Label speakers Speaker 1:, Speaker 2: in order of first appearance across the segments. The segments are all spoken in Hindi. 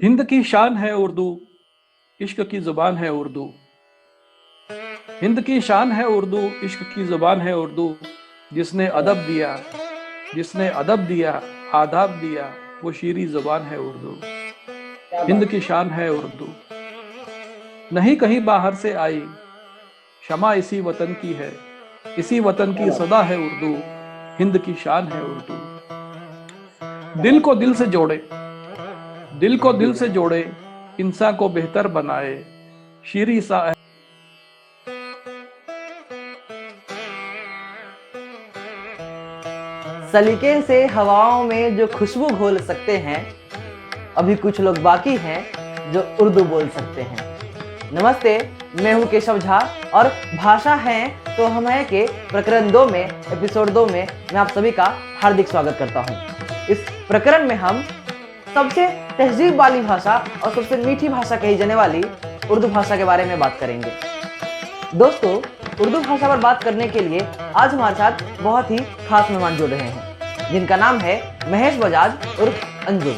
Speaker 1: हिंद की शान है उर्दू, इश्क की जुबान है उर्दू। हिंद की शान है उर्दू, इश्क की जुबान है उर्दू। जिसने अदब दिया, जिसने अदब दिया, आदाब दिया, वो शीरी जुबान है उर्दू।
Speaker 2: क्या
Speaker 1: हिंद
Speaker 2: बात
Speaker 1: की शान है उर्दू, नहीं कहीं बाहर से आई, शमा इसी वतन की है, इसी वतन
Speaker 2: क्या
Speaker 1: की
Speaker 2: बात
Speaker 1: सदा है उर्दू। हिंद की शान है उर्दू।
Speaker 2: क्या
Speaker 1: दिल
Speaker 2: बात
Speaker 1: को दिल से जोड़े, दिल को
Speaker 2: जी
Speaker 1: दिल से जोड़े, इंसान को बेहतर बनाए, शीरी सा।
Speaker 2: सलीके से हवाओं में जो खुशबू घोल सकते हैं, अभी कुछ लोग बाकी हैं जो उर्दू बोल सकते हैं। नमस्ते, मैं हूं केशव झा और भाषा है तो हम हैं के प्रकरण 2 में एपिसोड 2 में मैं आप सभी का हार्दिक स्वागत करता हूं। इस प्रकरण में हम सबसे तहजीब वाली भाषा और सबसे मीठी भाषा कही जाने वाली उर्दू भाषा के बारे में बात करेंगे। दोस्तों, उर्दू भाषा पर बात करने के लिए आज हमारे साथ बहुत ही खास मेहमान जुड़ रहे हैं, जिनका नाम है महेश बजाज उर्फ अंजुम।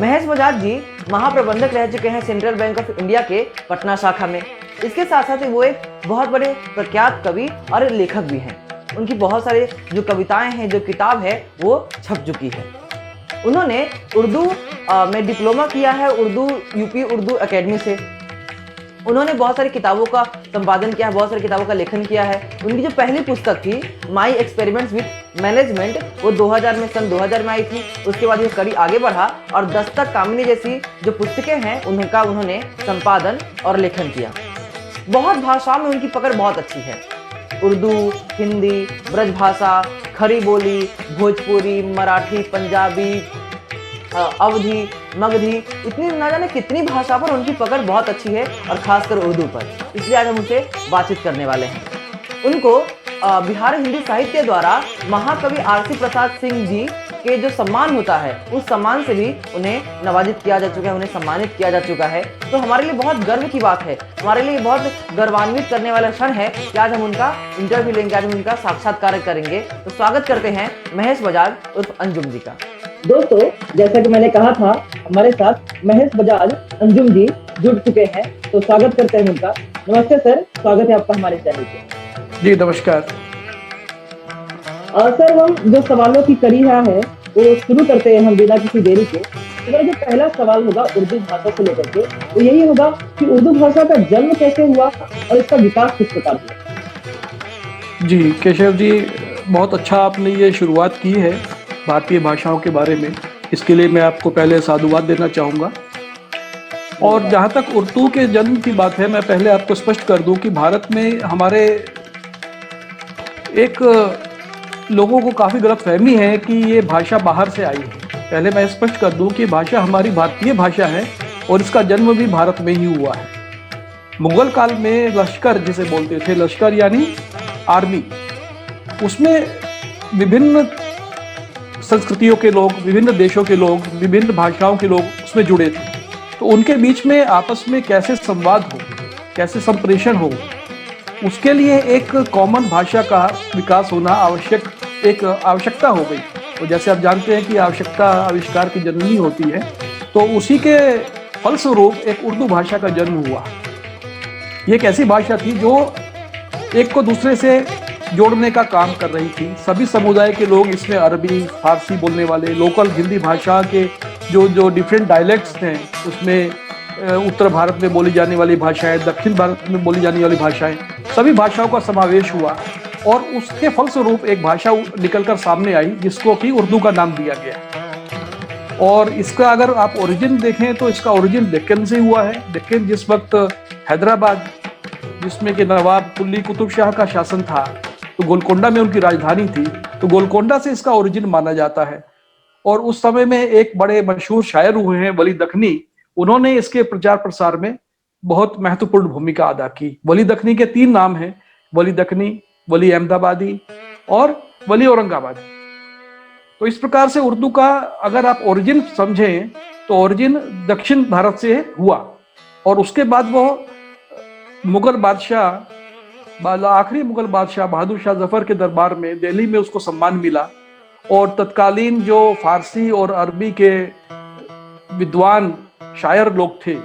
Speaker 2: महेश बजाज जी महाप्रबंधक रह चुके हैं सेंट्रल बैंक ऑफ इंडिया के पटना शाखा में। इसके साथ साथ वो एक बहुत बड़े प्रख्यात कवि और लेखक भी हैं। उनकी बहुत सारी जो कविताएं हैं, जो किताब है, वो छप चुकी है। उन्होंने उर्दू में डिप्लोमा किया है उर्दू यूपी उर्दू एकेडमी से। उन्होंने बहुत सारी किताबों का संपादन किया है, बहुत सारी किताबों का लेखन किया है। उनकी जो पहली पुस्तक थी माई एक्सपेरिमेंट्स विद मैनेजमेंट, वो 2000 में सन 2000 में आई थी। उसके बाद ये कड़ी आगे बढ़ा और दस्तक कामिनी जैसी जो पुस्तकें हैं उनका उन्होंने संपादन और लेखन किया। बहुत भाषाओं में उनकी पकड़ बहुत अच्छी है। उर्दू, हिंदी, ब्रजभाषा, खड़ी बोली, भोजपुरी, मराठी, पंजाबी, अवधी, मगधी, इतनी ना जाने कितनी भाषा पर उनकी पकड़ बहुत अच्छी है और खासकर उर्दू पर। इसलिए आज हम उनसे बातचीत करने वाले हैं। उनको बिहार हिंदी साहित्य द्वारा महाकवि आरसी प्रसाद सिंह जी के जो सम्मान होता है, उस सम्मान से भी उन्हें नवाजित किया जा चुका है, उन्हें सम्मानित किया जा चुका है। तो हमारे लिए बहुत गर्व की बात है, हमारे लिए बहुत गर्वान्वित करने वाला क्षण है कि आज हम उनका इंटरव्यू लेंगे, आज हम उनका साक्षात्कार करेंगे। तो स्वागत करते हैं महेश बजाज उर्फ अंजुम जी का। दोस्तों, जैसा कि मैंने कहा था, हमारे साथ महेश बजाज अंजुम जी जुड़ चुके हैं, तो स्वागत करते हैं उनका। नमस्ते सर, स्वागत है आपका हमारे चैनल पे।
Speaker 1: जी नमस्कार।
Speaker 2: सर, हम जो सवालों की कड़ी है वो शुरू करते हैं हम बिना किसी देरी के। तो मेरा जो पहला सवाल होगा उर्दू भाषा को लेकर के, तो यही होगा कि उर्दू भाषा का जन्म कैसे हुआ और इसका विकास किस प्रकार हुआ।
Speaker 1: जी केशव जी, बहुत अच्छा आपने ये शुरुआत की है भारतीय भाषाओं के बारे में। इसके लिए मैं आपको पहले साधुवाद देना चाहूँगा। और जहाँ तक उर्दू के जन्म की बात है, मैं पहले आपको स्पष्ट कर दूं कि भारत में हमारे एक लोगों को काफ़ी गलतफहमी है कि ये भाषा बाहर से आई है। पहले मैं स्पष्ट कर दूं कि भाषा हमारी भारतीय भाषा है और इसका जन्म भी भारत में ही हुआ है। मुगल काल में लश्कर जिसे बोलते थे, लश्कर यानी आर्मी, उसमें विभिन्न संस्कृतियों के लोग, विभिन्न देशों के लोग, विभिन्न भाषाओं के लोग उसमें जुड़े थे। तो उनके बीच में आपस में कैसे संवाद हो, कैसे संप्रेषण हो, उसके लिए एक कॉमन भाषा का विकास होना आवश्यकता हो गई। तो जैसे आप जानते हैं कि आवश्यकता आविष्कार की जननी होती है, तो उसी के फलस्वरूप एक उर्दू भाषा का जन्म हुआ। ये एक ऐसी भाषा थी जो एक को दूसरे से जोड़ने का काम कर रही थी। सभी समुदाय के लोग इसमें अरबी, फारसी बोलने वाले, लोकल हिंदी भाषा के जो जो डिफरेंट डायलेक्ट्स हैं, उसमें उत्तर भारत में बोली जाने वाली भाषाएं, दक्षिण भारत में बोली जाने वाली भाषाएं, सभी भाषाओं का समावेश हुआ और उसके फलस्वरूप एक भाषा निकलकर सामने आई जिसको कि उर्दू का नाम दिया गया। और इसका अगर आप ओरिजिन देखें तो इसका ओरिजिन दक्कन से हुआ है। दक्कन जिस वक्त हैदराबाद, जिसमें कि नवाब कुली कुतुब शाह का शासन था, तो गोलकोंडा में उनकी राजधानी थी, तो गोलकोंडा से इसका ओरिजिन माना जाता है। और उस समय में एक बड़े मशहूर शायर हुए हैं वली दखनी, उन्होंने इसके प्रचार प्रसार में बहुत महत्वपूर्ण भूमिका अदा की। वली दखनी के 3 नाम हैं, वली दखनी, वली अहमदाबादी और वली औरंगाबादी। तो इस प्रकार से उर्दू का अगर आप ओरिजिन समझें तो ओरिजिन दक्षिण भारत से हुआ और उसके बाद वो मुगल बादशाह, आखिरी मुगल बादशाह बहादुर शाह जफर के दरबार में दिल्ली में उसको सम्मान मिला। और तत्कालीन जो फारसी और अरबी के विद्वान शायर लोग थे,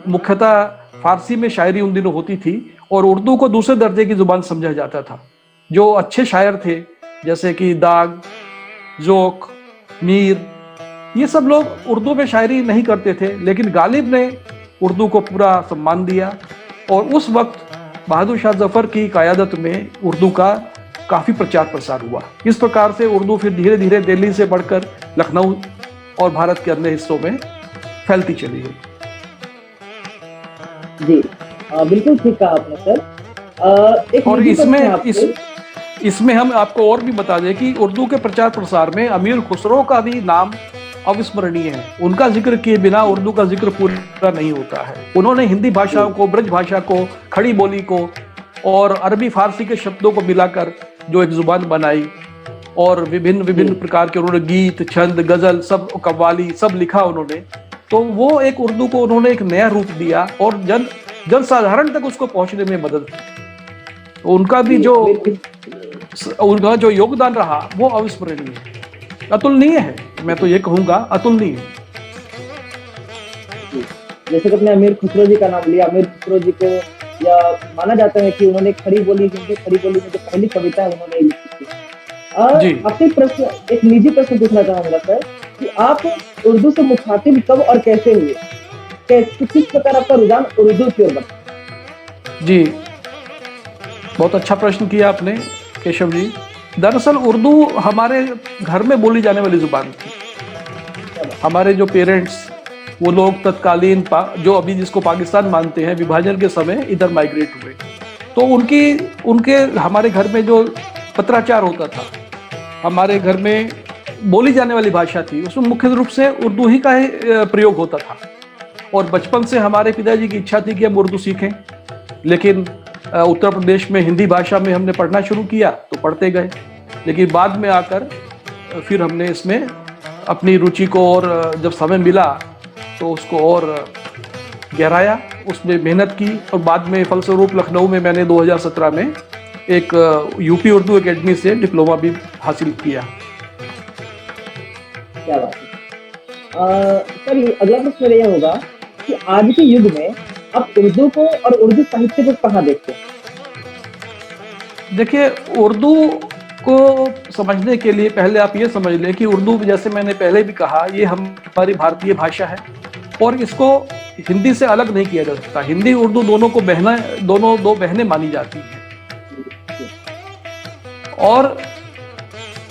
Speaker 1: मुख्यतः फारसी में शायरी उन दिनों होती थी और उर्दू को दूसरे दर्जे की जुबान समझा जाता था। जो अच्छे शायर थे जैसे कि दाग, जोक, मीर, ये सब लोग उर्दू में शायरी नहीं करते थे, लेकिन गालिब ने उर्दू को पूरा सम्मान दिया और उस वक्त बहादुर शाह जफर की क़यादत में उर्दू का काफ़ी प्रचार प्रसार हुआ। इस प्रकार से उर्दू फिर धीरे धीरे दिल्ली से बढ़कर लखनऊ और भारत के अन्य हिस्सों में फैलती चली गई।
Speaker 2: जी बिल्कुल ठीक कहा आपने सर। एक
Speaker 1: और
Speaker 2: निजी प्रश्न है
Speaker 1: इसमें
Speaker 2: आपसे।
Speaker 1: इसमें हम आपको और भी बता दें कि उर्दू के प्रचार प्रसार में अमीर खुसरो का भी नाम अविस्मरणीय है। उनका जिक्र किए बिना उर्दू का जिक्र पूरा नहीं होता है। उन्होंने हिंदी भाषा को, ब्रज भाषा को, खड़ी बोली को और अरबी फारसी के शब्दों को मिलाकर जो एक जुबान बनाई और विभिन्न विभिन्न प्रकार के उन्होंने गीत, छंद, गजल, सब कव्वाली सब लिखा उन्होंने। तो वो एक उर्दू को उन्होंने एक नया रूप दिया और जन साधारण तक उसको पहुंचने में मदद की। तो उनका भी उनका जो योगदान रहा वो अविस्मरणीय है, अतुलनीय है। मैं तो ये कहूंगा अतुलनीय है।
Speaker 2: जैसे कि अपने अमीर खुसरो जी का नाम लिया, अमीर खुसरो जी को या माना जाता है कि उन्होंने खड़ी बोली में जो पहली कविता है उन्होंने लिखी थी। आपसे प्रश्न, एक निजी प्रश्न पूछना चाहूंगा सर कि आप उर्दू से मुखातिब कब और कैसे हुए? किस प्रकार आपका रुझान उर्दू की ओर बढ़ा?
Speaker 1: जी, बहुत अच्छा प्रश्न किया आपने केशव जी। दरअसल उर्दू हमारे घर में बोली जाने वाली जुबान थी। हमारे जो पेरेंट्स, वो लोग तत्कालीन जो अभी जिसको पाकिस्तान मानते हैं, विभाजन के समय इधर माइग्रेट हुए, तो उनके हमारे घर में जो पत्राचार होता था, हमारे घर में बोली जाने वाली भाषा थी, उसमें मुख्य रूप से उर्दू ही का प्रयोग होता था। और बचपन से हमारे पिताजी की इच्छा थी कि हम उर्दू सीखें, लेकिन उत्तर प्रदेश में हिंदी भाषा में हमने पढ़ना शुरू किया तो पढ़ते गए, लेकिन बाद में आकर फिर हमने इसमें अपनी रुचि को और जब समय मिला तो उसको और गहराया, उसमें मेहनत की और बाद में फलस्वरूप लखनऊ में मैंने 2017 में एक यूपी उर्दू एकेडमी से डिप्लोमा भी हासिल किया।
Speaker 2: क्या बात है। सर अगला प्रश्न मेरा यह होगा कि आज के युग में आप उर्दू को और उर्दू साहित्य को कहाँ देखते हैं?
Speaker 1: देखिए, उर्दू को समझने के लिए पहले आप ये समझ लें कि उर्दू, जैसे मैंने पहले भी कहा, ये हमारी भारतीय भाषा है और इसको हिंदी से अलग नहीं किया जा सकता। हिंदी उर्दू दोनों को दो बहनें मानी जाती हैं। और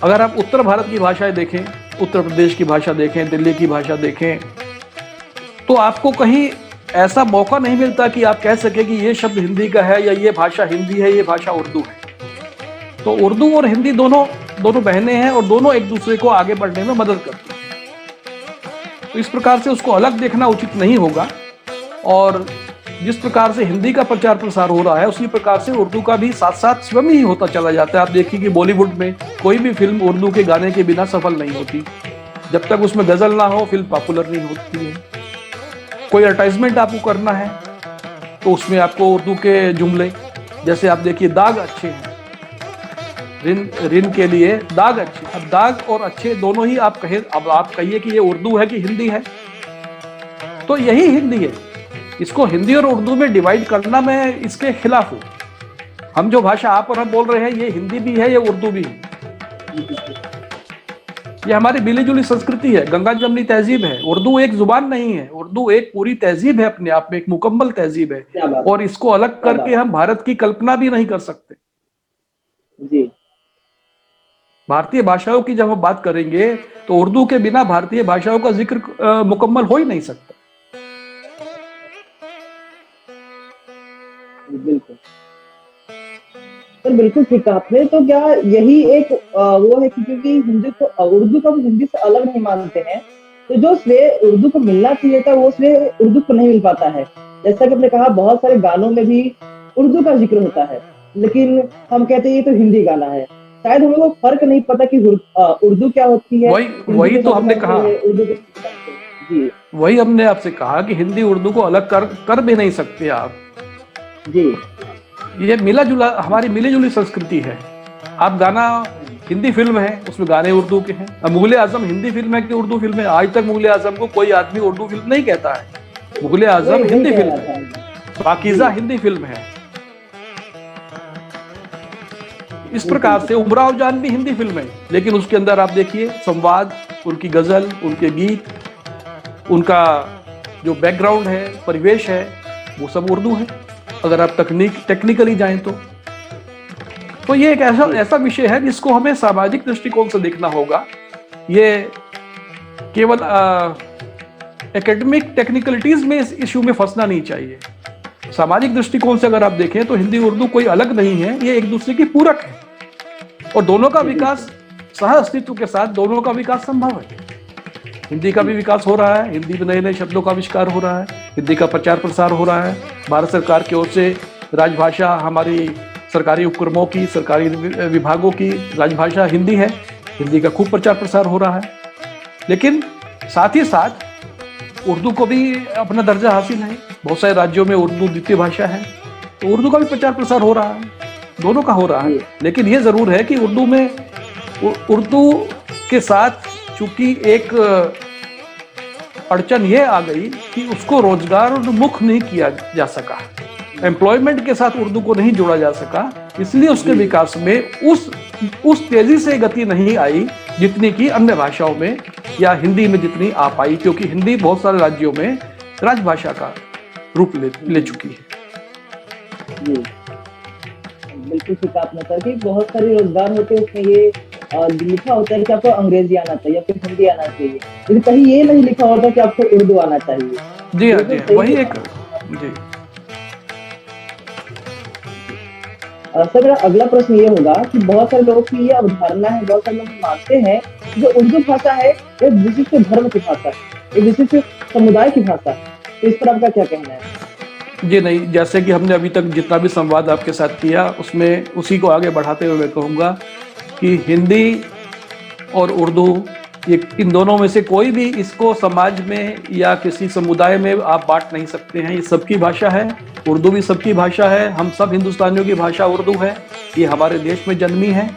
Speaker 1: अगर आप उत्तर भारत की भाषाएं देखें, उत्तर प्रदेश की भाषा देखें, दिल्ली की भाषा देखें, तो आपको कहीं ऐसा मौका नहीं मिलता कि आप कह सके कि ये शब्द हिंदी का है या ये भाषा हिंदी है, ये भाषा उर्दू है। तो उर्दू और हिंदी दोनों बहनें हैं और दोनों एक दूसरे को आगे बढ़ने में मदद करती हैं। तो इस प्रकार से उसको अलग देखना उचित नहीं होगा। और जिस प्रकार से हिंदी का प्रचार प्रसार हो रहा है, उसी प्रकार से उर्दू का भी साथ साथ स्वयं ही होता चला जाता है। आप देखिए कि बॉलीवुड में कोई भी फिल्म उर्दू के गाने के बिना सफल नहीं होती। जब तक उसमें गजल ना हो, फिल्म पॉपुलर नहीं होती है। कोई एडवर्टाइजमेंट आपको करना है तो उसमें आपको उर्दू के जुमले, जैसे आप देखिए दाग अच्छे हैं, रिन के लिए दाग अच्छे। अब दाग और अच्छे दोनों ही आप कहिए कि ये उर्दू है कि हिंदी है, तो यही हिंदी है। इसको हिंदी और उर्दू में डिवाइड करना, मैं इसके खिलाफ हूँ। हम जो भाषा आप और हम बोल रहे हैं, ये हिंदी भी है, ये उर्दू भी है। ये हमारी मिली जुली संस्कृति है, गंगा जमनी तहजीब है। उर्दू एक जुबान नहीं है, उर्दू एक पूरी तहजीब है, अपने आप में एक मुकम्मल तहजीब है। और इसको अलग करके हम भारत की कल्पना भी नहीं कर सकते।
Speaker 2: जी,
Speaker 3: भारतीय भाषाओं की जब हम बात करेंगे तो उर्दू के बिना भारतीय भाषाओं का जिक्र मुकम्मल हो ही नहीं सकता।
Speaker 2: बिल्कुल सर, बिल्कुल ठीक कहा आपने। तो क्या यही एक वो है कि क्योंकि हिंदी को उर्दू को हम हिंदी से अलग नहीं मानते हैं, तो जो श्रेय उर्दू को मिलना चाहिए था वो श्रेय उर्दू को नहीं मिल पाता है। जैसा कि आपने कहा, बहुत सारे गानों में भी उर्दू का जिक्र होता है, लेकिन हम कहते हैं ये तो हिंदी गाना है। शायद हमें वो फर्क नहीं पता कि उर्दू क्या होती है।
Speaker 3: वही तो हमने कहा,
Speaker 2: जी
Speaker 3: वही हमने आपसे कहा कि हिंदी उर्दू को अलग कर भी नहीं सकते आप
Speaker 2: जी।
Speaker 3: ये मिला जुला, हमारी मिली जुली संस्कृति है। आप गाना
Speaker 1: हिंदी फिल्म है, उसमें गाने उर्दू के हैं। अब मुगले आजम हिंदी फिल्म है कि उर्दू फिल्म है? आज तक मुगले आजम को कोई आदमी उर्दू फिल्म नहीं कहता है। मुगले आजम
Speaker 2: वही
Speaker 1: हिंदी
Speaker 2: कह
Speaker 1: फिल्म
Speaker 2: रहा
Speaker 1: है,
Speaker 2: था।
Speaker 1: पाकीज़ा
Speaker 2: जी,
Speaker 1: हिंदी फिल्म है। इस
Speaker 2: बिल्कुल
Speaker 1: प्रकार से उमराव जान भी हिंदी फिल्म है, लेकिन उसके अंदर आप देखिए संवाद, उनकी गजल, उनके गीत, उनका जो बैकग्राउंड है, परिवेश है, वो सब उर्दू है। अगर आप टेक्निकली जाएं तो ये एक ऐसा
Speaker 2: जी,
Speaker 1: ऐसा विषय है जिसको हमें सामाजिक दृष्टिकोण से देखना होगा। ये केवल एकेडमिक टेक्निकलिटीज में इस इश्यू में फंसना नहीं चाहिए। सामाजिक दृष्टिकोण से अगर आप देखें तो हिंदी उर्दू कोई अलग नहीं है, ये एक दूसरे की पूरक है, और दोनों का
Speaker 2: जी,
Speaker 1: विकास सह अस्तित्व के साथ दोनों का विकास संभव है। हिंदी का भी विकास हो रहा है, हिंदी में नए नए शब्दों का आविष्कार हो रहा है, हिंदी का प्रचार प्रसार हो रहा है। भारत सरकार की ओर से राजभाषा, हमारी सरकारी उपक्रमों की, सरकारी विभागों की राजभाषा हिंदी है, हिंदी का खूब प्रचार प्रसार हो रहा है। लेकिन साथ ही साथ उर्दू को भी अपना दर्जा हासिल है, बहुत सारे राज्यों में उर्दू द्वितीय भाषा है, तो उर्दू का भी प्रचार प्रसार हो रहा है, दोनों का हो रहा है। लेकिन ये जरूर है कि उर्दू के साथ चूंकि एक अड़चन ये आ गई कि उसको रोजगार उन्मुख नहीं किया जा सका, एम्प्लॉयमेंट के साथ उर्दू को नहीं जोड़ा जा सका, इसलिए उसके विकास में उस तेजी से गति नहीं आई जितनी कि अन्य भाषाओं में या हिंदी में जितनी आ पाई, क्योंकि हिंदी बहुत सारे राज्यों में राजभाषा का रूप ले चुकी है।
Speaker 2: जी, बिल्कुल ठीक कहा आपने सर कि बहुत सारे रोजगार होते हैं, उसमें ये लिखा होता है कि आपको अंग्रेजी आना चाहिए या फिर हिंदी आना चाहिए, लेकिन कहीं ये नहीं लिखा होता कि आपको उर्दू आना चाहिए।
Speaker 1: जी हाँ,
Speaker 2: बिल्कुल
Speaker 1: जी हाँ,
Speaker 2: सही
Speaker 1: वही
Speaker 2: है।
Speaker 1: एक जी
Speaker 2: सर मेरा अगला प्रश्न ये होगा कि बहुत सारे लोगों की ये अवधारणा है, बहुत सारे लोग मानते हैं कि जो उर्दू भाषा है एक विशिष्ट धर्म की भाषा है, एक विशिष्ट समुदाय की भाषा है, तो इस पर आपका क्या कहना है?
Speaker 1: जी नहीं, जैसे कि हमने अभी तक जितना भी संवाद आपके साथ किया उसमें उसी को आगे बढ़ाते हुए मैं कहूँगा कि हिंदी और उर्दू, ये इन दोनों में से कोई भी इसको समाज में या किसी समुदाय में आप बांट नहीं सकते हैं। ये सबकी भाषा है, उर्दू भी सबकी भाषा है, हम सब हिंदुस्तानियों की भाषा उर्दू है, ये हमारे देश में जन्मी है,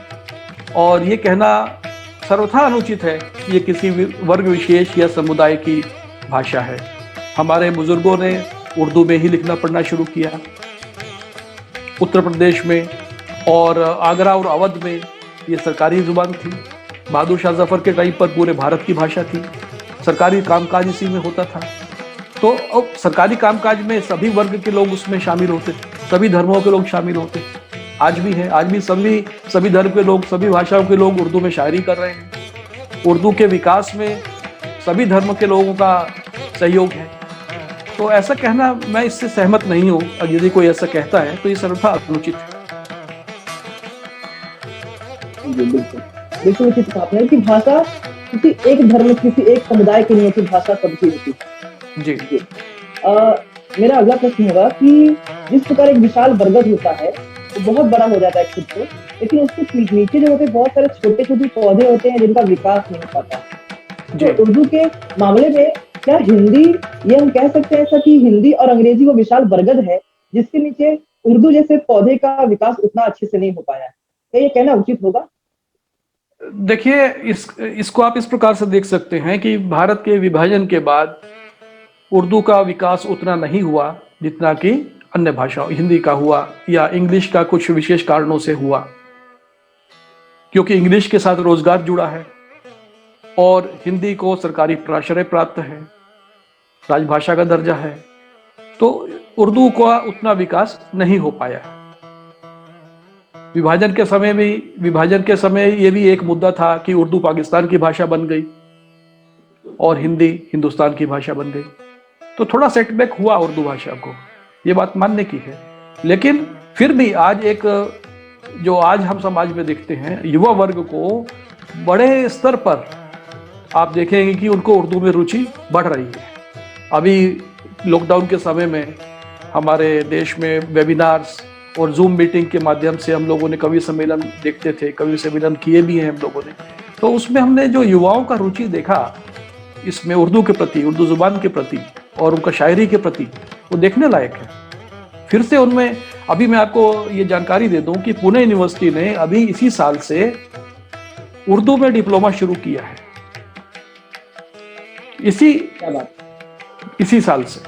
Speaker 1: और ये कहना सर्वथा अनुचित है कि ये किसी वर्ग विशेष या समुदाय की भाषा है। हमारे बुजुर्गों ने उर्दू में ही लिखना पढ़ना शुरू किया, उत्तर प्रदेश में और आगरा और अवध में ये सरकारी जुबान थी। बहादुर शाह जफर के टाइम पर पूरे भारत की भाषा थी, सरकारी कामकाज इसी में होता था। तो अब सरकारी कामकाज में सभी वर्ग के लोग उसमें शामिल होते, सभी धर्मों के लोग शामिल होते। आज भी है, आज भी सभी धर्म के लोग, सभी भाषाओं के लोग उर्दू में शायरी कर रहे हैं। उर्दू के विकास में सभी धर्म के लोगों का सहयोग है। तो ऐसा कहना, मैं इससे सहमत नहीं हूँ। अगर यदि कोई ऐसा कहता है तो ये सर्वथा अनुचित है।
Speaker 2: जी, बिल्कुल बिल्कुल उचित कहा आपने कि भाषा किसी एक धर्म, किसी एक समुदाय की नहीं होती, भाषा सबकी होती है।
Speaker 1: जी
Speaker 2: जी। मेरा अगला प्रश्न होगा कि जिस प्रकार एक विशाल बरगद होता है वो बहुत बड़ा हो जाता है खुद को, लेकिन उसके नीचे जो होते हैं बहुत सारे छोटे छोटे पौधे होते हैं जिनका विकास नहीं हो पाता।
Speaker 1: जी
Speaker 2: तो उर्दू के मामले में क्या हिंदी, ये हम कह सकते हैं ऐसा कि हिंदी और अंग्रेजी वो विशाल बरगद है जिसके नीचे उर्दू जैसे पौधे का विकास उतना अच्छे से नहीं हो पाया है, क्या ये कहना उचित होगा?
Speaker 1: देखिए, इसको आप इस प्रकार से देख सकते हैं कि भारत के विभाजन के बाद उर्दू का विकास उतना नहीं हुआ जितना कि अन्य भाषाओं, हिंदी का हुआ या इंग्लिश का कुछ विशेष कारणों से हुआ, क्योंकि इंग्लिश के साथ रोजगार जुड़ा है और हिंदी को सरकारी प्राश्रय प्राप्त है, राजभाषा का दर्जा है, तो उर्दू का उतना विकास नहीं हो पाया। विभाजन के समय ये भी एक मुद्दा था कि उर्दू पाकिस्तान की भाषा बन गई और हिंदी हिंदुस्तान की भाषा बन गई, तो थोड़ा सेटबैक हुआ उर्दू भाषा को, ये बात मानने की है। लेकिन फिर भी आज जो आज हम समाज में देखते हैं, युवा वर्ग को बड़े स्तर पर आप देखेंगे कि उनको उर्दू में रुचि बढ़ रही है। अभी लॉकडाउन के समय में हमारे देश में वेबिनार्स और जूम मीटिंग के माध्यम से हम लोगों ने कवि सम्मेलन देखते थे, कवि सम्मेलन किए भी हैं हम लोगों ने, तो उसमें हमने जो युवाओं का रुचि देखा इसमें उर्दू के प्रति, उर्दू जुबान के प्रति और उनका शायरी के प्रति, वो देखने लायक है। फिर से उनमें, अभी मैं आपको ये जानकारी दे दूं कि पुणे यूनिवर्सिटी ने अभी इसी साल से उर्दू में डिप्लोमा शुरू किया है इसी
Speaker 2: क्या बात।
Speaker 1: इसी साल से,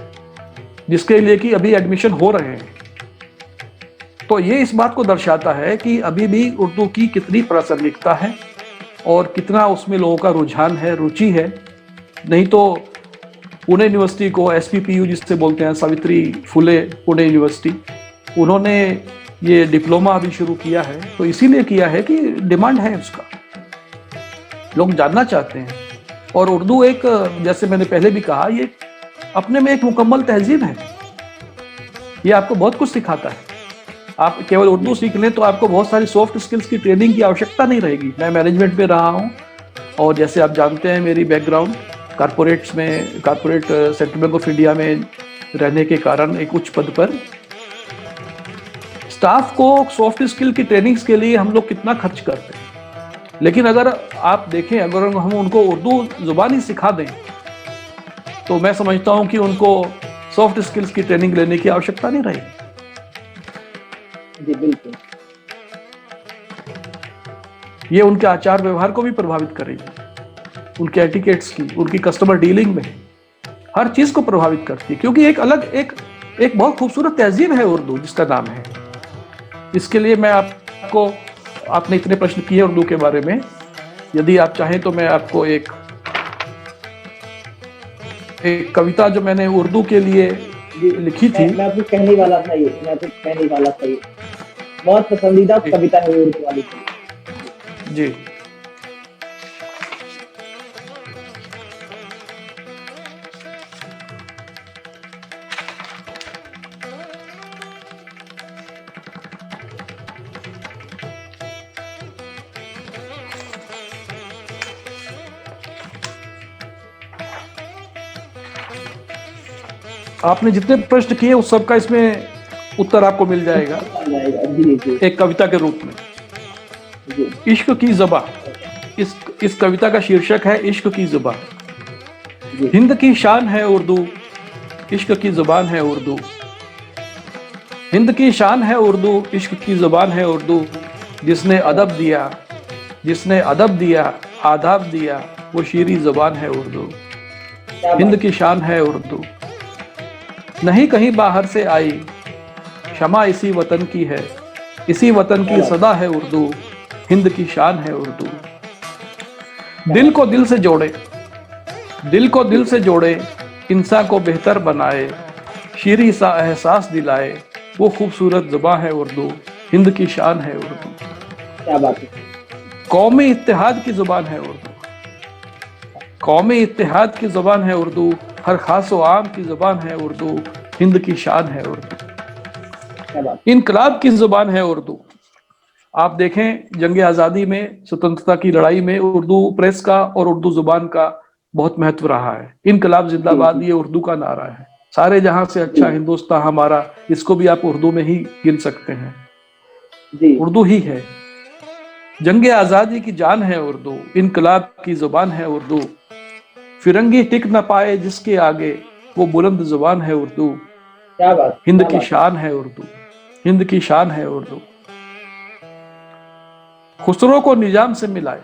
Speaker 1: जिसके लिए कि अभी एडमिशन हो रहे हैं। तो ये इस बात को दर्शाता है कि अभी भी उर्दू की कितनी प्रासंगिकता है और कितना उसमें लोगों का रुझान है, रुचि है। नहीं तो पुणे यूनिवर्सिटी को SPPU जिससे बोलते हैं, सावित्री फुले पुणे यूनिवर्सिटी, उन्होंने ये डिप्लोमा अभी शुरू किया है तो इसीलिए किया है कि डिमांड है उसका, लोग जानना चाहते हैं। और उर्दू एक, जैसे मैंने पहले भी कहा, ये अपने में एक मुकम्मल तहजीब है। ये आपको बहुत कुछ सिखाता है। आप केवल उर्दू सीख लें तो आपको बहुत सारी सॉफ्ट स्किल्स की ट्रेनिंग की आवश्यकता नहीं रहेगी। मैं मैनेजमेंट में रहा हूँ और जैसे आप जानते हैं मेरी background corporate central bank of India में रहने के कारण एक उच्च पद पर, स्टाफ को सॉफ्ट स्किल की ट्रेनिंग्स के लिए हम लोग कितना खर्च करते हैं। लेकिन अगर आप देखें, अगर हम उनको उर्दू जुबानी सिखा दें तो मैं समझता हूं कि उनको सॉफ्ट स्किल्स की ट्रेनिंग लेने की आवश्यकता नहीं रहेगी।
Speaker 2: जी बिल्कुल।
Speaker 1: ये उनके आचार व्यवहार को भी प्रभावित करेगी, उनके एटिकेट्स की, उनकी कस्टमर डीलिंग में हर चीज को प्रभावित करती है, क्योंकि एक अलग एक बहुत खूबसूरत तहजीब है उर्दू जिसका नाम है। इसके लिए मैं आपको, आपने इतने प्रश्न किए उर्दू के बारे में, यदि आप चाहें तो मैं आपको एक कविता जो मैंने उर्दू के लिए लिखी थी।
Speaker 2: मैं आपको कहने वाला था ये बहुत पसंदीदा कविता है उर्दू वाली
Speaker 1: जी। आपने जितने प्रश्न किए उस सब का इसमें उत्तर आपको मिल जाएगा एक कविता के रूप में। इश्क की ज़बां, इस कविता का शीर्षक है इश्क की ज़बां। हिंद की शान है उर्दू, इश्क की ज़बान है उर्दू। हिंद की शान है उर्दू, इश्क की ज़बान है उर्दू। जिसने अदब दिया आदाब दिया, वो शीरी ज़बान है उर्दू। हिंद की शान है उर्दू, नहीं कहीं बाहर से आई, क्षमा इसी वतन की है, इसी वतन की सदा है उर्दू। हिंद की शान है उर्दू। दिल को दिल से जोड़े, इंसान को बेहतर बनाए, शीरी सा एहसास दिलाए, वो खूबसूरत ज़बां है उर्दू। हिंद की शान है उर्दू।
Speaker 2: क्या बात है।
Speaker 1: कौमी इत्तेहाद की ज़ुबान है उर्दू, कौमी इत्तेहाद की ज़ुबान है उर्दू। हर खास व आम की ज़ुबान है उर्दू। हिंद की शान है उर्दू। इनकलाब की ज़ुबान है उर्दू। आप देखें जंग आज़ादी में, स्वतंत्रता की लड़ाई में उर्दू प्रेस का और उर्दू ज़ुबान का बहुत महत्व रहा है। इनकलाब जिंदाबाद ये उर्दू का नारा है। सारे जहां से अच्छा हिंदुस्तान हमारा, इसको भी आप उर्दू में ही गिन सकते हैं। उर्दू ही है। जंग आज़ादी की जान है उर्दू, इनकलाब की ज़ुबान है उर्दू। फिरंगी टिक न पाए जिसके आगे, वो बुलंद ज़ुबान है उर्दू।
Speaker 2: क्या बात।
Speaker 1: हिंद की शान है उर्दू, हिंद की शान है उर्दू। खुसरो को निजाम से मिलाए,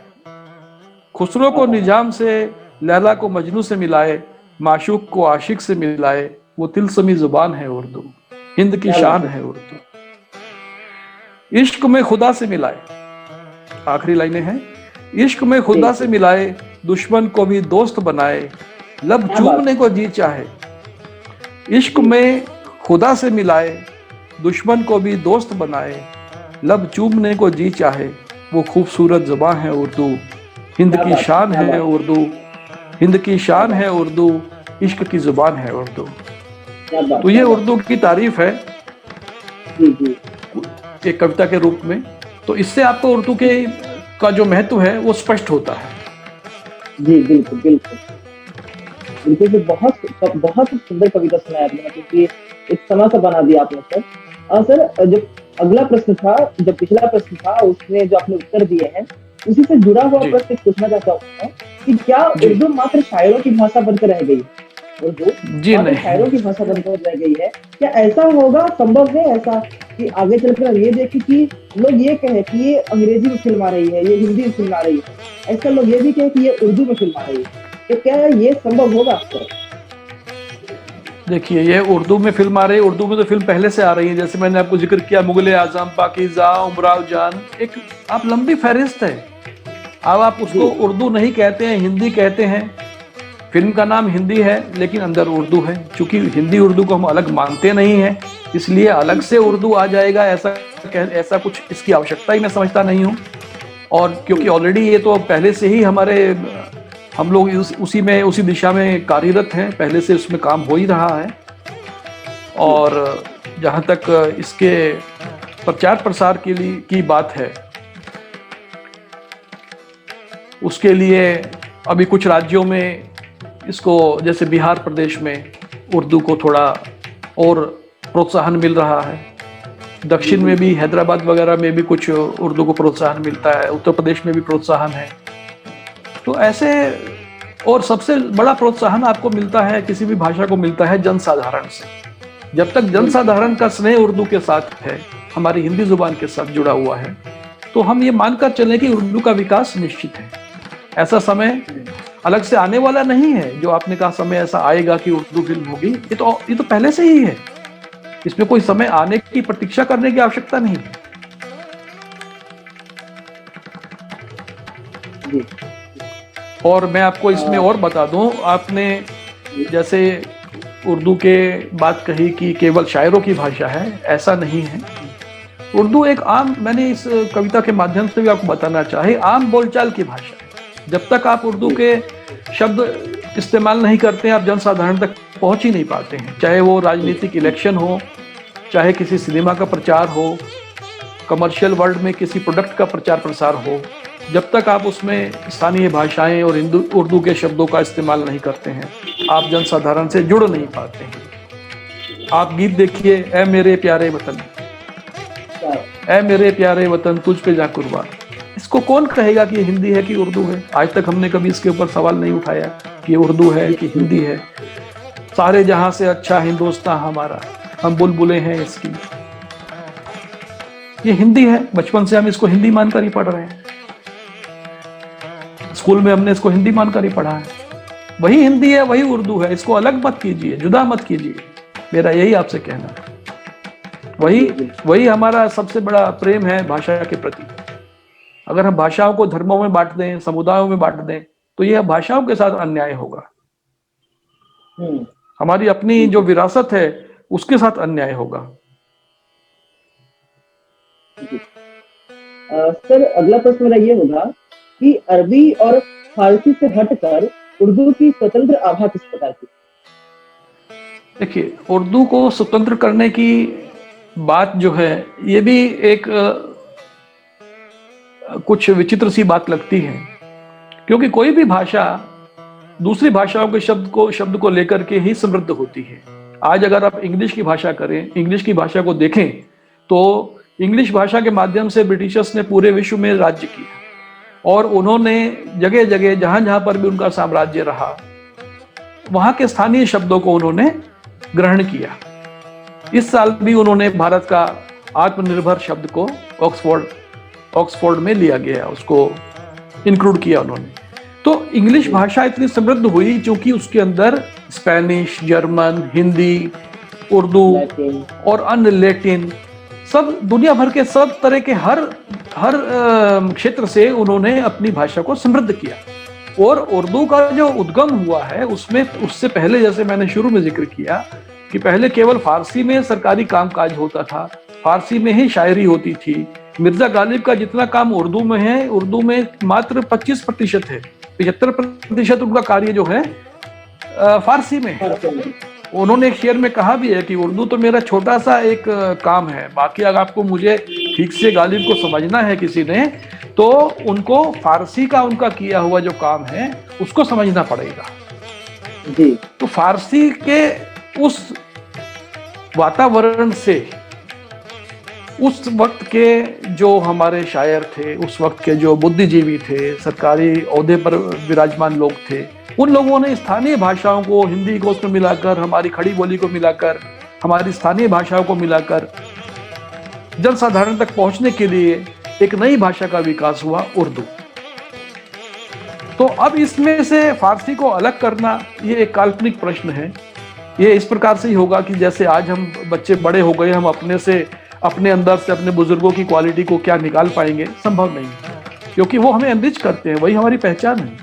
Speaker 1: खुसरो को निजाम से, लैला को मजनू से मिलाए, माशूक को आशिक से मिलाए, वो तिलस्मी ज़ुबान है उर्दू। हिंद की शान है उर्दू। इश्क में खुदा से मिलाए, आखिरी लाइनें हैं। इश्क में खुदा से मिलाए, दुश्मन को भी दोस्त बनाए, लब चूमने को जी चाहे। इश्क में खुदा से मिलाए, दुश्मन को भी दोस्त बनाए, लब चूमने को जी चाहे, वो खूबसूरत ज़बां है उर्दू। हिंद की शान है उर्दू, हिंद की शान है उर्दू। इश्क की ज़ुबान है उर्दू। तो ये उर्दू की तारीफ है एक कविता के रूप में। तो इससे आपको उर्दू के का जो महत्व है वो स्पष्ट होता है।
Speaker 2: जी बिल्कुल बिल्कुल बिल्कुल। बहुत सुंदर कविता सुनाया आपने, क्योंकि एक समा सा बना दिया आपने सर। और सर जो अगला प्रश्न था, जो पिछला प्रश्न था, उसमें जो आपने उत्तर दिए हैं उसी से जुड़ा हुआ प्रश्न पूछना चाहता हूँ कि क्या उर्दू मात्र शायरों की भाषा बनकर रह गई? उर्दू
Speaker 1: जी नहीं,
Speaker 2: शायरों की भाषा बनकर रह गई है क्या? ऐसा होगा, संभव है ऐसा
Speaker 4: कि आगे चलकर हम ये देखें कि लोग ये कहें कि ये अंग्रेजी में फिल्म आ रही है, ये हिंदी में फिल्म आ रही है, ऐसा लोग ये भी कहें कि ये उर्दू में फिल्म आ रही है। तो क्या ये संभव होगा अक्सर?
Speaker 1: देखिए, ये उर्दू में फिल्म आ रही है, उर्दू में तो फिल्म पहले से आ रही है। जैसे मैंने आपको जिक्र किया, मुगल आजम, पाकीज़ा, उमराव जान, एक आप लंबी फहरिस्त है। अब आप उसको उर्दू नहीं कहते हैं, हिंदी कहते हैं। फिल्म का नाम हिंदी है लेकिन अंदर उर्दू है। चूंकि हिंदी उर्दू को हम अलग मानते नहीं हैं, इसलिए अलग से उर्दू आ जाएगा ऐसा कुछ इसकी आवश्यकता ही मैं समझता नहीं हूँ। और क्योंकि ऑलरेडी ये तो पहले से ही हम लोग उसी दिशा में कार्यरत हैं, पहले से उसमें काम हो ही रहा है। और जहाँ तक इसके प्रचार प्रसार की बात है, उसके लिए अभी कुछ राज्यों में इसको, जैसे बिहार प्रदेश में उर्दू को थोड़ा और प्रोत्साहन मिल रहा है। दक्षिण में भी, हैदराबाद वगैरह में भी कुछ उर्दू को प्रोत्साहन मिलता है। उत्तर प्रदेश में भी प्रोत्साहन है। तो ऐसे, और सबसे बड़ा प्रोत्साहन आपको मिलता है, किसी भी भाषा को मिलता है जनसाधारण से। जब तक जनसाधारण का स्नेह उर्दू के साथ है, हमारी हिंदी जुबान के साथ जुड़ा हुआ है, तो हम ये मानकर चलें कि उर्दू का विकास निश्चित है। ऐसा समय अलग से आने वाला नहीं है। जो आपने कहा समय ऐसा आएगा कि उर्दू फिल्म होगी, ये तो पहले से ही है। इसमें कोई समय आने की प्रतीक्षा करने की आवश्यकता नहीं है। और मैं आपको इसमें और बता दूं, आपने जैसे उर्दू के बात कही कि केवल शायरों की भाषा है, ऐसा नहीं है। उर्दू एक आम, मैंने इस कविता के माध्यम से भी आपको बताना चाहे, आम बोलचाल की भाषा है। जब तक आप उर्दू के शब्द इस्तेमाल नहीं करते हैं, आप जनसाधारण तक पहुंच ही नहीं पाते हैं। चाहे वो राजनीतिक इलेक्शन हो, चाहे किसी सिनेमा का प्रचार हो, कमर्शियल वर्ल्ड में किसी प्रोडक्ट का प्रचार प्रसार हो, जब तक आप उसमें स्थानीय भाषाएं और उर्दू के शब्दों का इस्तेमाल नहीं करते हैं, आप जनसाधारण से जुड़ नहीं पाते हैं। आप गीत देखिए, ऐ मेरे प्यारे वतन, ऐ मेरे प्यारे वतन तुझ पे जा कुर्बान। इसको कौन कहेगा कि ये हिंदी है कि उर्दू है? आज तक हमने कभी इसके ऊपर सवाल नहीं उठाया कि ये उर्दू है कि हिंदी है। सारे जहां से अच्छा हिंदुस्तान हमारा, हम बुलबुलें हैं इसकी। ये हिंदी है, बचपन से हम इसको हिंदी मानकर ही पढ़ रहे हैं। स्कूल में हमने इसको हिंदी मानकर ही पढ़ा है। वही हिंदी है, वही उर्दू है। इसको अलग मत कीजिए, जुदा मत कीजिए। मेरा यही आपसे कहना है। वही हमारा सबसे बड़ा प्रेम है भाषा के प्रति। अगर हम भाषाओं को धर्मों में बांट दें, समुदायों में बांट दें, तो यह भाषाओं के साथ अन्याय होगा। हमारी अपनी जो विरासत है उसके साथ अन्याय होगा।
Speaker 4: सर, अगला प्रश्न मेरा ये होगा कि अरबी और फारसी से हटकर उर्दू की स्वतंत्र आभा किस प्रकार की?
Speaker 1: देखिए, उर्दू को स्वतंत्र करने की बात जो है, ये भी एक कुछ विचित्र सी बात लगती है। क्योंकि कोई भी भाषा दूसरी भाषाओं के शब्द को लेकर के ही समृद्ध होती है। आज अगर आप इंग्लिश की भाषा करें, इंग्लिश की भाषा को देखें, तो इंग्लिश भाषा के माध्यम से ब्रिटिशर्स ने पूरे विश्व में राज्य किया। और उन्होंने जगह जगह, जहां जहां पर भी उनका साम्राज्य रहा, वहां के स्थानीय शब्दों को उन्होंने ग्रहण किया। इस साल भी उन्होंने भारत का आत्मनिर्भर शब्द को ऑक्सफोर्ड में लिया गया, उसको इंक्लूड किया उन्होंने। तो इंग्लिश भाषा इतनी समृद्ध हुई क्योंकि उसके अंदर स्पेनिश, जर्मन, हिंदी, उर्दू और अन्य लैटिन, सब दुनिया भर के सब तरह के हर क्षेत्र से उन्होंने अपनी भाषा को समृद्ध किया। और उर्दू का जो उद्गम हुआ है उससे पहले, जैसे मैंने शुरू में जिक्र किया कि पहले केवल फारसी में सरकारी कामकाज होता था, फारसी में ही शायरी होती थी। मिर्जा गालिब का जितना काम उर्दू में है, उर्दू में मात्र 25% है। 75% उनका कार्य जो है फारसी में है। उन्होंने एक शेर में कहा भी है कि उर्दू तो मेरा छोटा सा एक काम है, बाकी अगर आपको मुझे ठीक से गालिब को समझना है किसी ने, तो उनको फारसी का उनका किया हुआ जो काम है उसको समझना पड़ेगा जी। तो फारसी के उस वातावरण से उस वक्त के जो हमारे शायर थे, उस वक्त के जो बुद्धिजीवी थे, सरकारी ओहदे पर विराजमान लोग थे, उन लोगों ने स्थानीय भाषाओं को, हिंदी को उसमें मिलाकर, हमारी खड़ी बोली को मिलाकर, हमारी स्थानीय भाषाओं को मिलाकर जनसाधारण तक पहुंचने के लिए एक नई भाषा का विकास हुआ, उर्दू। तो अब इसमें से फारसी को अलग करना ये एक काल्पनिक प्रश्न है। ये इस प्रकार से ही होगा कि जैसे आज हम बच्चे बड़े हो गए, हम अपने अंदर से अपने बुजुर्गों की क्वालिटी को क्या निकाल पाएंगे, संभव नहीं, क्योंकि वो हमें एनरिच करते हैं, वही हमारी पहचान है।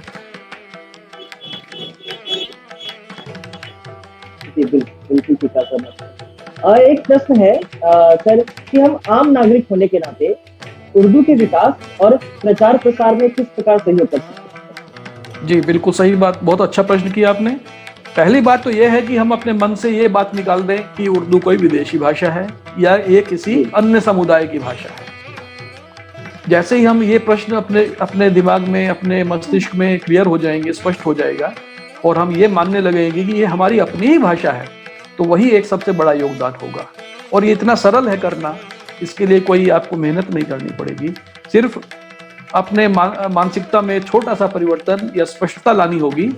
Speaker 4: जी बिल्कुल ठीक है सर। और एक प्रश्न है सर कि हम आम नागरिक होने के नाते उर्दू के विकास और प्रचार प्रसार में किस प्रकार सहयोग कर सकते हैं?
Speaker 1: जी बिल्कुल सही बात, बहुत अच्छा प्रश्न किया आपने। पहली बात तो यह है कि हम अपने मन से ये बात निकाल दें कि उर्दू कोई विदेशी भाषा है या ये किसी अन्य समुदाय की भाषा है। जैसे ही हम ये प्रश्न अपने दिमाग में, अपने मस्तिष्क में क्लियर हो जाएंगे, स्पष्ट हो जाएगा, और हम ये मानने लगेंगे कि ये हमारी अपनी ही भाषा है, तो वही एक सबसे बड़ा योगदान होगा। और ये इतना सरल है करना, इसके लिए कोई आपको मेहनत नहीं करनी पड़ेगी। सिर्फ अपने मानसिकता में छोटा सा परिवर्तन या स्पष्टता लानी होगी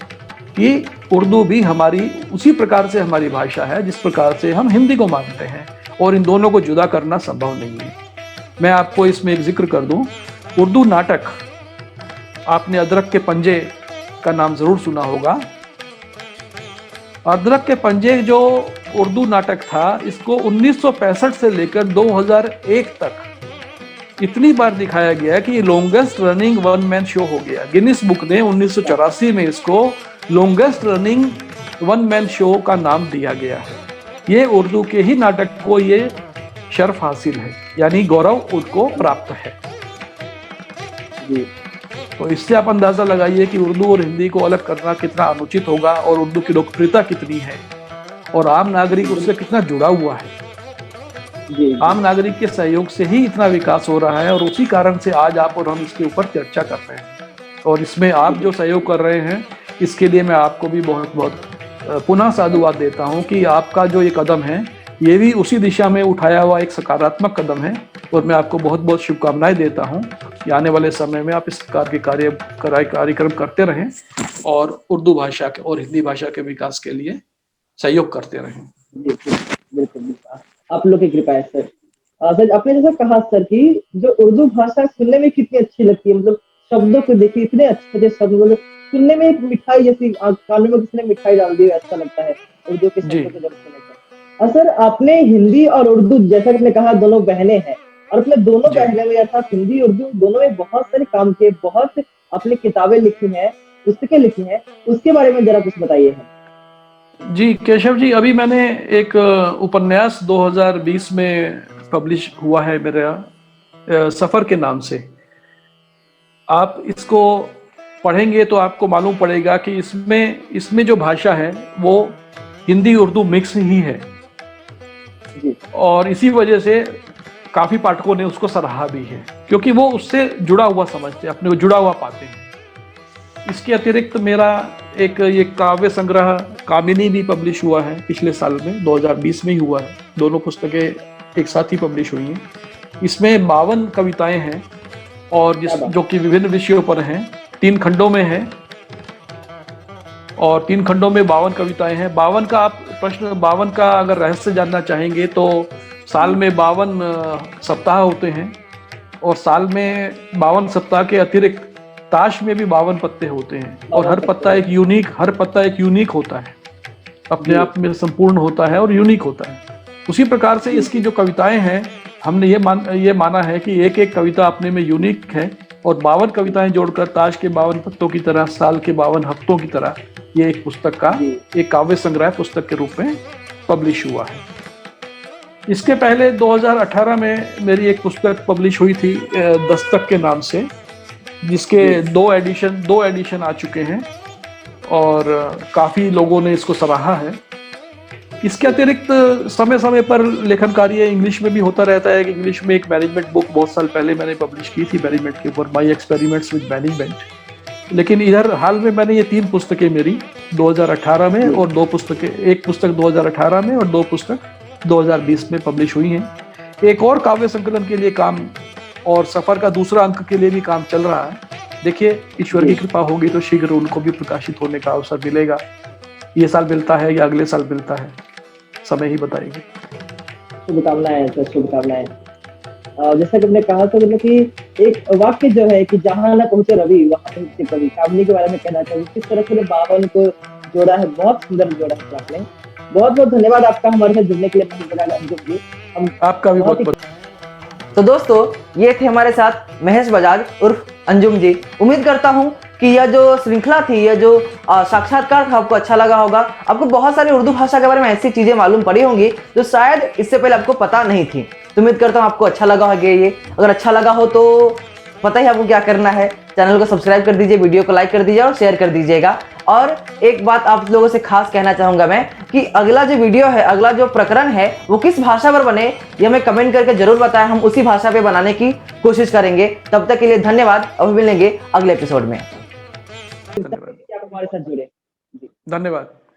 Speaker 1: कि उर्दू भी हमारी उसी प्रकार से हमारी भाषा है जिस प्रकार से हम हिंदी को मानते हैं, और इन दोनों को जुदा करना संभव नहीं है। मैं आपको इसमें एक जिक्र कर दूं, उर्दू नाटक, आपने अदरक के पंजे का नाम जरूर सुना होगा। अदरक के पंजे जो उर्दू नाटक था, इसको 1965 से लेकर 2001 तक इतनी बार दिखाया गया कि ये longest running one man show हो गया। गिनीज बुक ने 1984 में इसको longest running one man show का नाम दिया गया है। ये उर्दू के ही नाटक को ये शर्फ हासिल है, यानी गौरव उसको प्राप्त है।
Speaker 4: जी
Speaker 1: तो इससे आप अंदाजा लगाइए कि उर्दू और हिंदी को अलग करना कितना अनुचित होगा, और उर्दू की लोकप्रियता कितनी है, और आम नागरिक उससे कितना जुड़ा हुआ है।
Speaker 4: जी
Speaker 1: आम नागरिक के सहयोग से ही इतना विकास हो रहा है, और उसी कारण से आज आप और हम इसके ऊपर चर्चा कर रहे हैं। और इसमें आप जो सहयोग कर रहे हैं, इसके लिए मैं आपको भी बहुत बहुत पुनः साधुवाद देता हूं कि आपका जो ये कदम है, ये भी उसी दिशा में उठाया हुआ एक सकारात्मक कदम है। और मैं आपको बहुत बहुत शुभकामनाएं देता हूं कि आने वाले समय में आप इस प्रकार के कार्यक्रम करते रहें और उर्दू भाषा के और हिंदी भाषा के विकास के लिए सहयोग करते रहें।
Speaker 4: जी बिल्कुल, आप लोग की कृपा है सर। सर आपने जैसा कहा सर कि जो उर्दू भाषा सुनने में कितनी अच्छी लगती है, मतलब शब्दों को देखिए इतने अच्छे शब्द, मतलब सुनने में एक मिठाई जैसी, कानों में किसने मिठाई डाल दी अच्छा लगता है उर्दू के शब्दों को जब सुने तो। सर आपने हिंदी और उर्दू, जैसा कि आपने कहा दोनों बहनें हैं, और अपने दोनों बहनें में अर्थात हिंदी उर्दू दोनों में बहुत सारे काम किए, बहुत अपनी किताबें लिखी हैं, पुस्तकें लिखी हैं, उसके बारे में जरा कुछ बताइए हम।
Speaker 1: जी केशव जी, अभी मैंने एक उपन्यास 2020 में पब्लिश हुआ है मेरा, सफर के नाम से। आप इसको पढ़ेंगे तो आपको मालूम पड़ेगा कि इसमें जो भाषा है वो हिंदी उर्दू मिक्स ही है, और इसी वजह से काफी पाठकों ने उसको सराहा भी है, क्योंकि वो उससे जुड़ा हुआ समझते हैं, अपने को जुड़ा हुआ पाते हैं। इसके अतिरिक्त मेरा एक ये काव्य संग्रह कामिनी भी पब्लिश हुआ है पिछले साल में, 2020 में ही हुआ है। दोनों पुस्तकें एक साथ ही पब्लिश हुई हैं। इसमें 52 कविताएं हैं, और जो कि विभिन्न विषयों पर हैं, 3 खंडों में है, और 3 खंडों में 52 कविताएं हैं। 52 का आप प्रश्न, 52 का अगर रहस्य जानना चाहेंगे तो साल में 52 सप्ताह होते हैं, और साल में 52 सप्ताह के अतिरिक्त ताश में भी 52 पत्ते होते हैं, और हर पत्ता एक यूनिक होता है, अपने आप में संपूर्ण होता है और यूनिक होता है। उसी प्रकार से इसकी जो कविताएं हैं, हमने ये माना है कि एक एक कविता अपने में यूनिक है, और 52 कविताएं जोड़कर ताश के 52 पत्तों की तरह, साल के 52 हफ्तों की तरह ये एक पुस्तक का एक काव्य संग्रह पुस्तक के रूप में पब्लिश हुआ है। इसके पहले 2018 में मेरी एक पुस्तक पब्लिश हुई थी दस्तक के नाम से, जिसके 2 एडिशन आ चुके हैं, और काफ़ी लोगों ने इसको सराहा है। इसके अतिरिक्त समय समय पर लेखन कार्य इंग्लिश में भी होता रहता है। कि इंग्लिश में एक मैनेजमेंट बुक बहुत साल पहले मैंने पब्लिश की थी मैनेजमेंट के ऊपर, माई एक्सपेरिमेंट्स विद मैनेजमेंट। लेकिन इधर हाल में मैंने ये 3 पुस्तकें मेरी 2018 में, और 2 पुस्तकें, एक पुस्तक 2018 में और 2 पुस्तक 2020 में पब्लिश हुई हैं। एक और काव्य संकलन के लिए काम, और सफर का दूसरा अंक के लिए भी काम चल रहा है। देखिए, ईश्वर की कृपा होगी तो शीघ्र उनको भी प्रकाशित होने का अवसर मिलेगा। ये साल मिलता है या अगले साल मिलता है, समय ही बताएगी।
Speaker 4: शुभकामनाएं सर, शुभकामनाएं। जैसा कि आपने कहा था मतलब कि एक वाक्य जो है कि जहाँ न पहुंचे रवि वहां पहुंचे कवि, कामनी के बारे में कहना चाहूंगी किस तरह से बावन को जोड़ा है, बहुत सुंदर जोड़ा है आपने। बहुत बहुत धन्यवाद आपका हमारे साथ जुड़ने के लिए महेश बजाज अंजुम जी। हम
Speaker 1: आपका भी बहुत
Speaker 4: ही
Speaker 1: बहुत
Speaker 2: तो दोस्तों ये थे हमारे साथ महेश बजाज उर्फ अंजुम जी। उम्मीद करता हूं कि यह जो श्रृंखला थी, यह जो साक्षात्कार था आपको अच्छा लगा होगा। आपको बहुत सारी उर्दू भाषा के बारे में ऐसी चीजें मालूम पड़ी होंगी जो शायद इससे पहले आपको पता नहीं थी। तो उम्मीद करता हूं आपको अच्छा लगा होगा ये। अगर अच्छा लगा हो तो पता ही आपको क्या करना है, चैनल को सब्सक्राइब कर दीजिए, वीडियो को लाइक कर दीजिए और शेयर कर दीजिएगा। और एक बात आप लोगों से खास कहना चाहूंगा मैं कि अगला जो वीडियो है, अगला जो प्रकरण है वो किस भाषा पर बने ये हमें कमेंट करके जरूर बताएं। हम उसी भाषा पे बनाने की कोशिश करेंगे। तब तक के लिए धन्यवाद। अब मिलेंगे अगले एपिसोड में।
Speaker 1: धन्यवाद।
Speaker 4: आप हमारे साथ जुड़े।
Speaker 1: धन्यवाद।